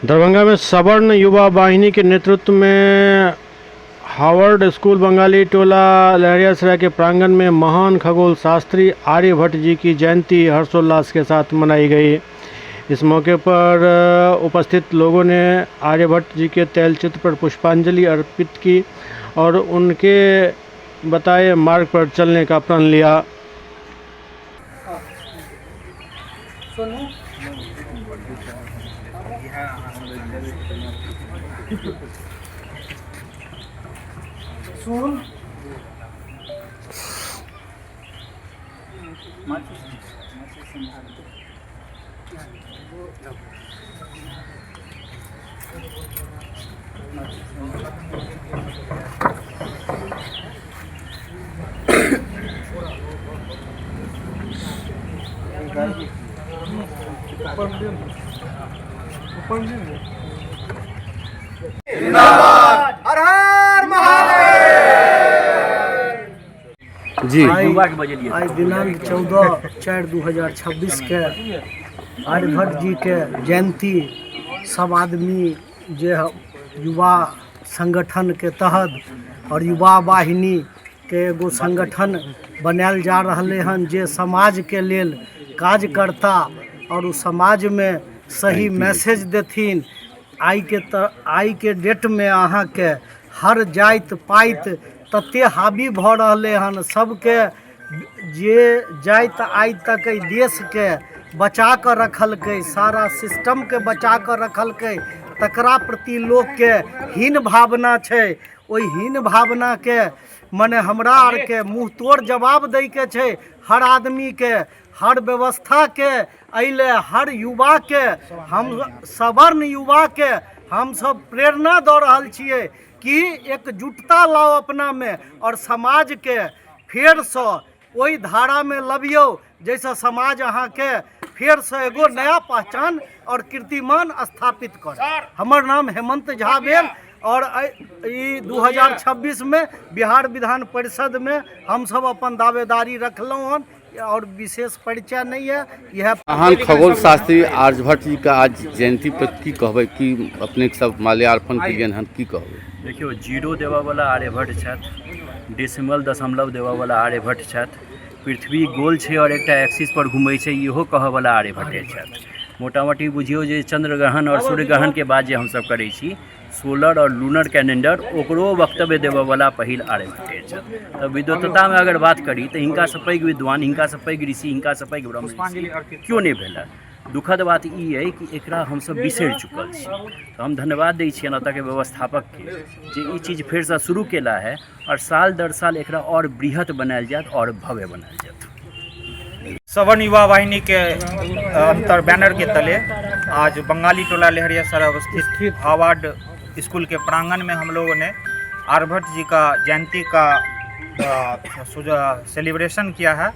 दरभंगा में सवर्ण युवा वाहिनी के नेतृत्व में हार्वर्ड स्कूल बंगाली टोला लहरियासराय के प्रांगण में महान खगोल शास्त्री आर्यभट्ट जी की जयंती हर्षोल्लास के साथ मनाई गई। इस मौके पर उपस्थित लोगों ने आर्यभट्ट जी के तैलचित्र पर पुष्पांजलि अर्पित की और उनके बताए मार्ग पर चलने का प्रण लिया। हर हर महादेव जी आज दिनांक 14/4/2026 के आर्यभट्ट जी के जयंती सब आदमी जे युवा संगठन के तहत और युवा वाहिनी के एगो संगठन बनायल जा रहले हन जे समाज के लेल काज करता और उस समाज में सही मैसेज देथिन। आई के डेट में अहाँ के हर जाइत पाइत तते हावी भ रहले हन, सबके जे जाइत आई तक देश के बचा कर रखलकै, सारा सिस्टम के बचा कर रखलकै, तकरा प्रति लोग के हीन भावना छै। ओई हीन भावना के मने हमरा आर के मुँह तोड़ जवाब दै के छै। हर आदमी के, हर व्यवस्था के, अइले हर युवा के, हम सवर्ण युवा के हम सब प्रेरणा दऽ रहल छियै कि एकजुटता लाओ अपना में और समाज के फेर से ओई धारा में लबियो जैसे समाज अहाँ के फेर से एगो नया पहचान और कीर्तिमान स्थापित कर। हमर नाम हेमंत झा भेल और 2026 में बिहार विधान परिषद में हम सब अपन दावेदारी रखलहुँ हन और विशेष परिचय नहीं है। यह महान खगोल शास्त्री आर्यभट्ट जी का आज जयंती पर की कहबै, कि अपने सब माल्यार्पण केलियन हन, की कहबै? देखियो, जीरो देवावला आर्यभट्ट छथि, डेसिमल दशमलव देवावला आर्यभट्ट छथि, पृथ्वी गोल छै और एकटा एक्सिस पर घूमै छै, इहो कहऽवला आर्यभट्टे छथि। मोटा मोटी बुझियो जे चंद्रग्रहण और सूर्यग्रहण के बाद जे हमसब करै छी सोलर और लूनर कैलेंडर, ओकरो वक्तव्य देवऽवला पहिल आर्यभट्टे छथि। तऽ विद्वत्ता में अगर बात करी तऽ हिनका से पैघ विद्वान, हिनका से पैघ ऋषि, हिनका से पैघ ब्रह्म क्यों नहीं भेला। दुखद बात ई है कि एकरा हमसब बिसरि चुकल छी। तो हम धन्यवाद दै छियनि एतऽ के व्यवस्थापक के जे ई चीज फेर से शुरू केला है और साल दर साल एकरा और बृहत बनायल जायत और भव्य बनायल जायत। सवर्ण युवा वाहिनी के अंतर बैनर के तले आज बंगाली टोला लहरियासराय अवस्थित हार्वर्ड स्कूल के प्रांगण में हम लोगों ने आर्यभट्ट जी का जयंती का सेलिब्रेशन किया है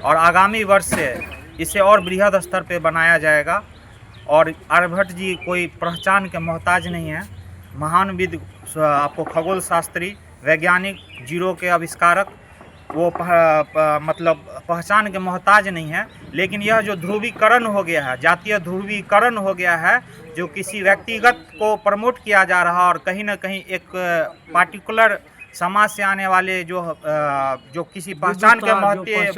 और आगामी वर्ष से इसे और बृहद स्तर पे बनाया जाएगा। और आर्यभट्ट जी कोई पहचान के मोहताज नहीं है, महान विद आपको खगोल शास्त्री, वैज्ञानिक, जीरो के आविष्कारक, वो मतलब पहचान के मोहताज नहीं है। लेकिन यह जो ध्रुवीकरण हो गया है, जातीय ध्रुवीकरण हो गया है, जो किसी व्यक्तिगत को प्रमोट किया जा रहा और कहीं ना कहीं एक पार्टिकुलर समाज से आने वाले जो किसी पहचान के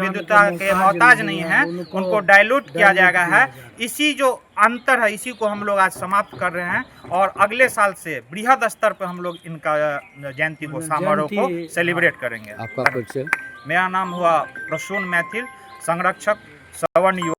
विद्वता के मोहताज नहीं है, उनको डाइल्यूट किया जाएगा है। इसी जो अंतर है, इसी को हम लोग आज समाप्त कर रहे हैं और अगले साल से बृहद स्तर पर हम लोग इनका जयंती को समारोह को सेलिब्रेट करेंगे। आपका परिचय? मेरा नाम हुआ प्रसून मैथिल, संरक्षक सवर्ण युवा।